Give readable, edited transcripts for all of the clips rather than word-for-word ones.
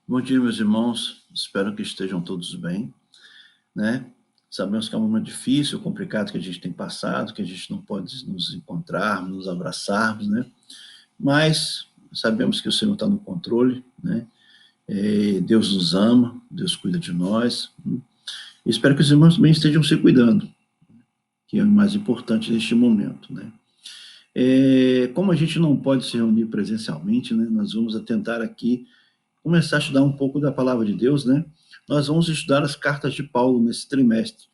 Bom dia, meus irmãos. Espero que estejam todos bem, né? Sabemos que é um momento difícil, complicado que a gente tem passado, que a gente não pode nos encontrar, nos abraçarmos, né? Mas sabemos que o Senhor está no controle, né? Deus nos ama, Deus cuida de nós. Espero que os irmãos também estejam se cuidando, que é o mais importante neste momento, né? Como a gente não pode se reunir presencialmente, né? Nós vamos tentar aqui começar a estudar um pouco da palavra de Deus, né? Nós vamos estudar as cartas de Paulo nesse trimestre.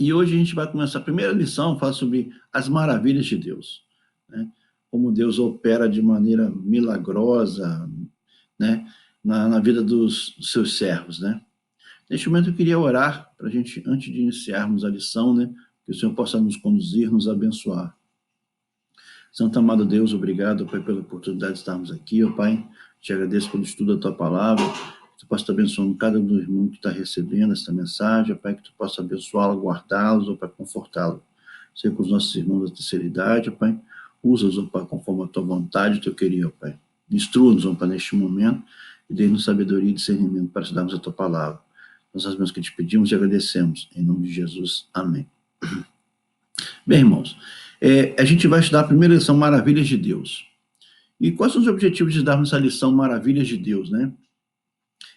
E hoje a gente vai começar a primeira lição, fala sobre as maravilhas de Deus, né? Como Deus opera de maneira milagrosa, né? Na vida dos seus servos, né? Neste momento eu queria orar para a gente, antes de iniciarmos a lição, né? Que o Senhor possa nos conduzir, nos abençoar. Santo amado Deus, obrigado, Pai, pela oportunidade de estarmos aqui, ó Pai. Te agradeço pelo estudo da Tua palavra. Que Tu possa estar abençoando cada um dos irmãos que está recebendo essa mensagem, ó Pai, que Tu possa abençoá-lo, guardá-los, ó Pai, confortá-lo. Seja com os nossos irmãos da terceira idade, ó Pai. Usa-os, ó Pai, conforme a Tua vontade, o Teu querer, ó Pai. Instrua-nos, ó Pai, neste momento e dê-nos sabedoria e discernimento para estudarmos a Tua palavra. Nós sabemos que te pedimos e agradecemos. Em nome de Jesus. Amém. Bem, irmãos, a gente vai estudar a primeira lição, Maravilhas de Deus. E quais são os objetivos de darmos essa lição, Maravilhas de Deus, né?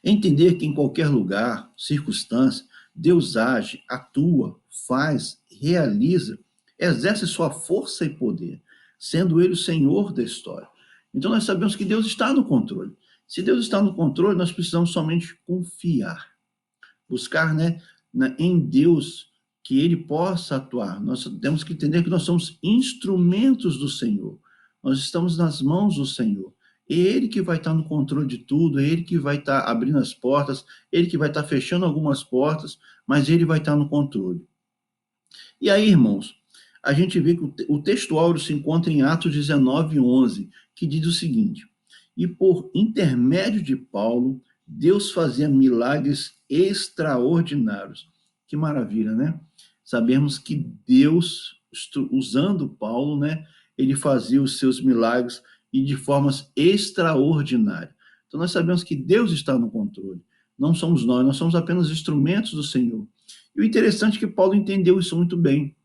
Entender que em qualquer lugar, circunstância, Deus age, atua, faz, realiza, exerce sua força e poder, sendo Ele o Senhor da história. Então nós sabemos que Deus está no controle. Se Deus está no controle, nós precisamos somente confiar, buscar, né, em Deus que Ele possa atuar. Nós temos que entender que nós somos instrumentos do Senhor. Nós estamos nas mãos do Senhor. É Ele que vai estar no controle de tudo, é Ele que vai estar abrindo as portas, Ele que vai estar fechando algumas portas, mas Ele vai estar no controle. E aí, irmãos, a gente vê que o texto áureo se encontra em Atos 19:11, que diz o seguinte: E por intermédio de Paulo, Deus fazia milagres extraordinários. Que maravilha, né? Sabemos que Deus, usando Paulo, né, ele fazia os seus milagres e de formas extraordinárias. Então nós sabemos que Deus está no controle. Não somos nós somos apenas instrumentos do Senhor. E o interessante é que Paulo entendeu isso muito bem.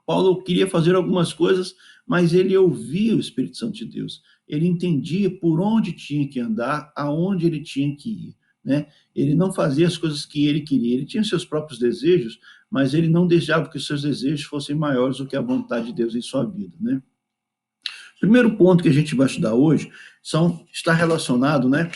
Paulo queria fazer algumas coisas, mas ele ouvia o Espírito Santo de Deus. Ele entendia por onde tinha que andar, aonde ele tinha que ir, né? Ele não fazia as coisas que ele queria. Ele tinha seus próprios desejos, mas ele não deixava que os seus desejos fossem maiores do que a vontade de Deus em sua vida, né? O primeiro ponto que a gente vai estudar hoje está relacionado, né,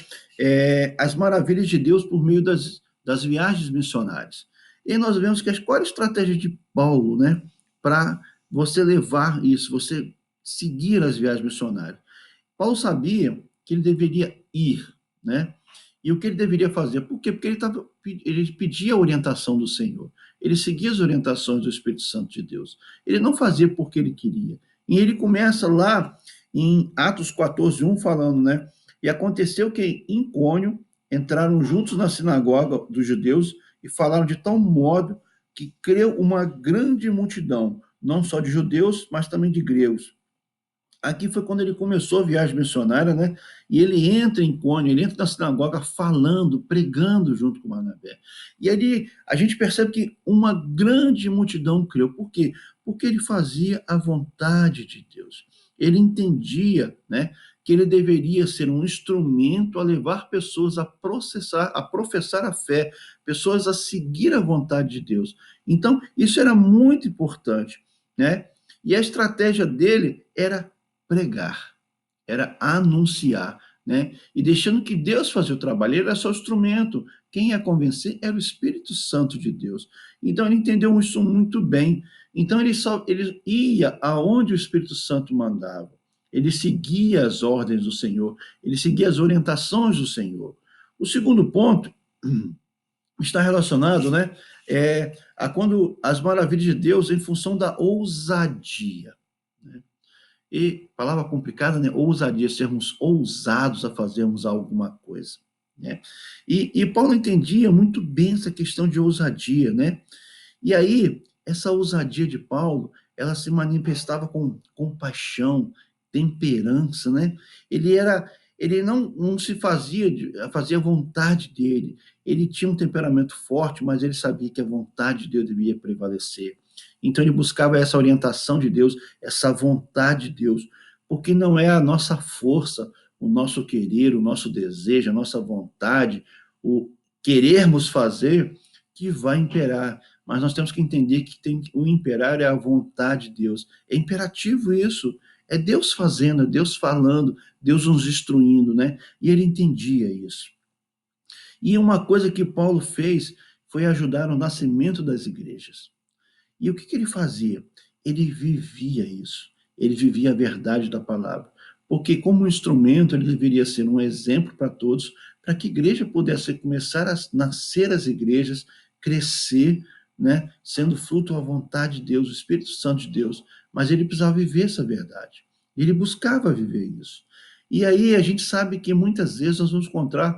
às maravilhas de Deus por meio das viagens missionárias. E nós vemos que qual é a estratégia de Paulo, né, para você levar isso, você seguir as viagens missionárias. Paulo sabia que ele deveria ir, né? E o que ele deveria fazer? Por quê? Porque ele pedia a orientação do Senhor. Ele seguia as orientações do Espírito Santo de Deus. Ele não fazia porque ele queria. E ele começa lá em Atos 14:1 falando, né? E aconteceu que em Icônio entraram juntos na sinagoga dos judeus e falaram de tal modo que creu uma grande multidão, não só de judeus, mas também de gregos. Aqui foi quando ele começou a viagem missionária, né? E ele entra em Icônio, ele entra na sinagoga falando, pregando junto com Barnabé. E ali a gente percebe que uma grande multidão creu. Por quê? Porque ele fazia a vontade de Deus. Ele entendia, né, que ele deveria ser um instrumento a levar pessoas a professar a fé, pessoas a seguir a vontade de Deus. Então, isso era muito importante, né? E a estratégia dele era pregar, era anunciar, né? E deixando que Deus fazia o trabalho, ele era só o instrumento. Quem ia convencer era o Espírito Santo de Deus. Então ele entendeu isso muito bem. Então ele ia aonde o Espírito Santo mandava. Ele seguia as ordens do Senhor, ele seguia as orientações do Senhor. O segundo ponto está relacionado, né, a quando as maravilhas de Deus em função da ousadia, né? E, palavra complicada, né? Ousadia, sermos ousados a fazermos alguma coisa, né? E Paulo entendia muito bem essa questão de ousadia, né? E aí, essa ousadia de Paulo, ela se manifestava com compaixão, temperança, né? Ele era ele não se fazia a vontade dele. Ele tinha um temperamento forte, mas ele sabia que a vontade de Deus devia prevalecer. Então ele buscava essa orientação de Deus, essa vontade de Deus, porque não é a nossa força, o nosso querer, o nosso desejo, a nossa vontade, o querermos fazer que vai imperar. Mas nós temos que entender que o imperar é a vontade de Deus. É imperativo isso. É Deus fazendo, é Deus falando, Deus nos instruindo, né? E ele entendia isso. E uma coisa que Paulo fez foi ajudar no nascimento das igrejas. E o que ele fazia? Ele vivia isso. Ele vivia a verdade da palavra. Porque, como instrumento, ele deveria ser um exemplo para todos, para que a igreja pudesse começar a nascer as igrejas, crescer, né, sendo fruto à vontade de Deus, o Espírito Santo de Deus. Mas ele precisava viver essa verdade. Ele buscava viver isso. E aí a gente sabe que muitas vezes nós vamos encontrar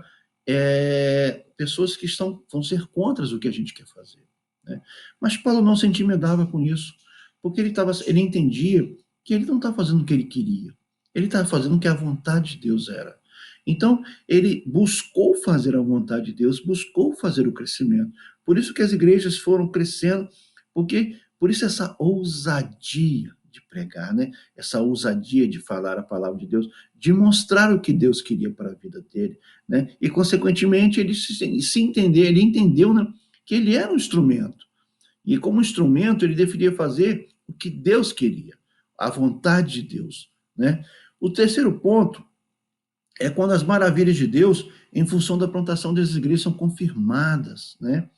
pessoas que vão ser contra o que a gente quer fazer. Né? Mas Paulo não se intimidava com isso, porque ele entendia que ele não estava fazendo o que ele queria, ele estava fazendo o que a vontade de Deus era. Então, ele buscou fazer a vontade de Deus, buscou fazer o crescimento. Por isso que as igrejas foram crescendo, por isso essa ousadia de pregar, né? Essa ousadia de falar a palavra de Deus, de mostrar o que Deus queria para a vida dele, né? E, consequentemente, ele entendeu, né, que ele era um instrumento. E, como instrumento, ele deveria fazer o que Deus queria, a vontade de Deus, né? O terceiro ponto é quando as maravilhas de Deus, em função da plantação das igrejas, são confirmadas, né?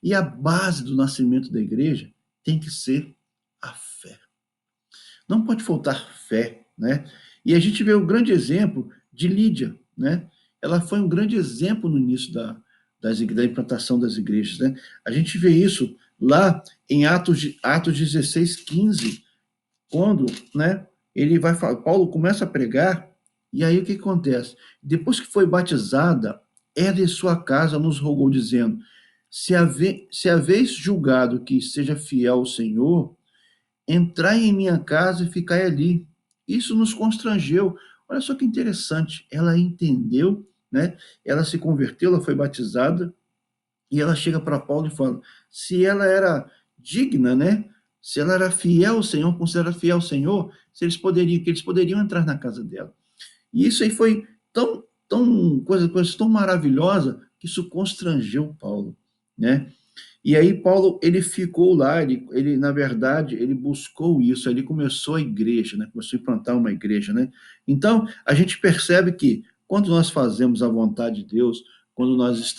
E a base do nascimento da igreja tem que ser a fé. Não pode faltar fé, né? E a gente vê o grande exemplo de Lídia, né? Ela foi um grande exemplo no início da implantação das igrejas, né? A gente vê isso lá em Atos 16, 15, quando, né, Paulo começa a pregar, e aí o que acontece? Depois que foi batizada, ela e sua casa nos rogou, dizendo: se haveis julgado que seja fiel ao Senhor, entrai em minha casa e ficai ali. Isso nos constrangeu. Olha só que interessante. Ela entendeu, né? Ela se converteu, ela foi batizada, e ela chega para Paulo e fala: se ela era digna, né? Se ela era fiel ao Senhor, considerada fiel ao Senhor, que eles poderiam entrar na casa dela. E isso aí foi coisa tão maravilhosa que isso constrangeu Paulo, né? E aí Paulo, ele ficou lá, na verdade, ele buscou isso, ele começou a igreja, né? Começou a implantar uma igreja, né? Então, a gente percebe que quando nós fazemos a vontade de Deus, quando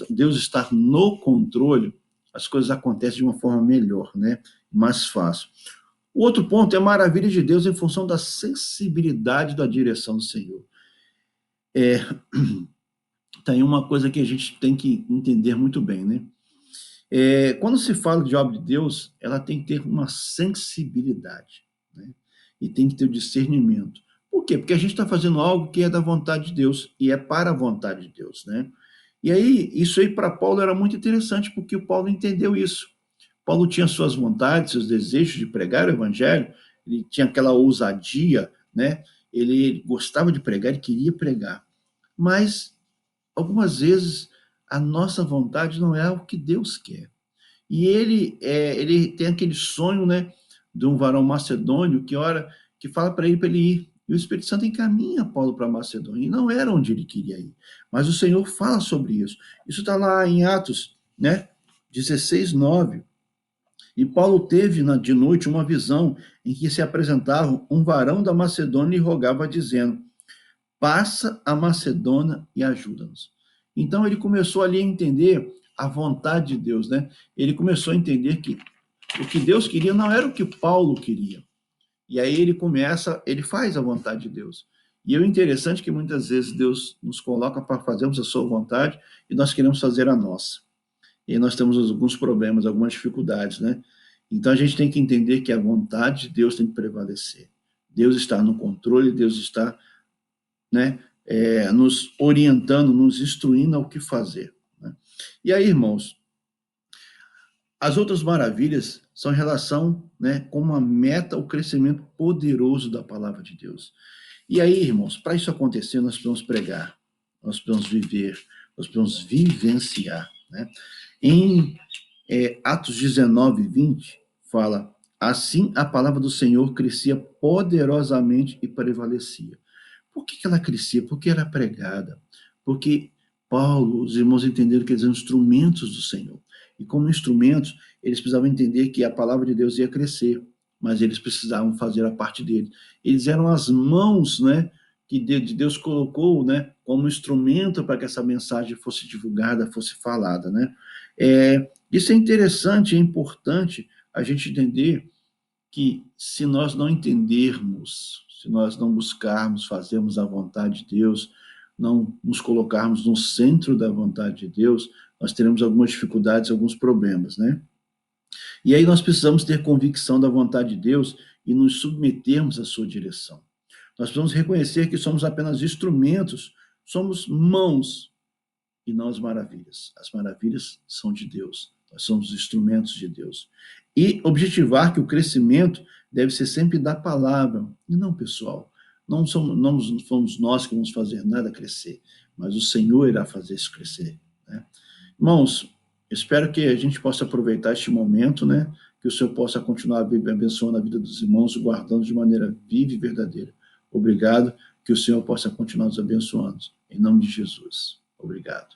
Deus está no controle, as coisas acontecem de uma forma melhor, né? Mais fácil. O outro ponto é a maravilha de Deus em função da sensibilidade da direção do Senhor. Tá aí uma coisa que a gente tem que entender muito bem, né? Quando se fala de obra de Deus, ela tem que ter uma sensibilidade, né? E tem que ter o discernimento. Por quê? Porque a gente está fazendo algo que é da vontade de Deus e é para a vontade de Deus, né? E aí, isso aí para Paulo era muito interessante, porque o Paulo entendeu isso. Paulo tinha suas vontades, seus desejos de pregar o evangelho, ele tinha aquela ousadia, né? Ele gostava de pregar, ele queria pregar. Mas, algumas vezes, a nossa vontade não é o que Deus quer. E ele tem aquele sonho, né, de um varão macedônio que fala para ele ir. E o Espírito Santo encaminha Paulo para Macedônia. E não era onde ele queria ir. Mas o Senhor fala sobre isso. Isso está lá em Atos, né, 16, 9. E Paulo teve de noite uma visão em que se apresentava um varão da Macedônia e rogava, dizendo: passa a Macedônia e ajuda-nos. Então ele começou ali a entender a vontade de Deus, né? Ele começou a entender que o que Deus queria não era o que Paulo queria. E aí ele faz a vontade de Deus. E o interessante é que muitas vezes Deus nos coloca para fazermos a sua vontade e nós queremos fazer a nossa. E aí nós temos alguns problemas, algumas dificuldades, né? Então a gente tem que entender que a vontade de Deus tem que prevalecer. Deus está no controle, Deus está, né, nos orientando, nos instruindo ao que fazer, né? E aí, irmãos, as outras maravilhas são em relação, né, com uma meta, o crescimento poderoso da palavra de Deus. E aí, irmãos, para isso acontecer, nós precisamos pregar, nós precisamos viver, nós precisamos vivenciar, né? Em Atos 19, 20, fala: assim a palavra do Senhor crescia poderosamente e prevalecia. Por que ela crescia? Porque era pregada. Porque Paulo, os irmãos entenderam que eles eram instrumentos do Senhor. E como instrumentos, eles precisavam entender que a palavra de Deus ia crescer, mas eles precisavam fazer a parte dele. Eles eram as mãos, né, que Deus colocou, né, como instrumento para que essa mensagem fosse divulgada, fosse falada, né? Isso é interessante, é importante a gente entender que se nós não entendermos, se nós não buscarmos, fazermos a vontade de Deus, não nos colocarmos no centro da vontade de Deus, nós teremos algumas dificuldades, alguns problemas, né? E aí nós precisamos ter convicção da vontade de Deus e nos submetermos à sua direção. Nós precisamos reconhecer que somos apenas instrumentos, somos mãos e não as maravilhas. As maravilhas são de Deus. Nós somos instrumentos de Deus. E objetivar que o crescimento deve ser sempre da palavra, e não pessoal. Não somos nós que vamos fazer nada crescer, mas o Senhor irá fazer isso crescer, né? Irmãos, espero que a gente possa aproveitar este momento, né? Que o Senhor possa continuar abençoando a vida dos irmãos, guardando de maneira viva e verdadeira. Obrigado, que o Senhor possa continuar nos abençoando. Em nome de Jesus. Obrigado.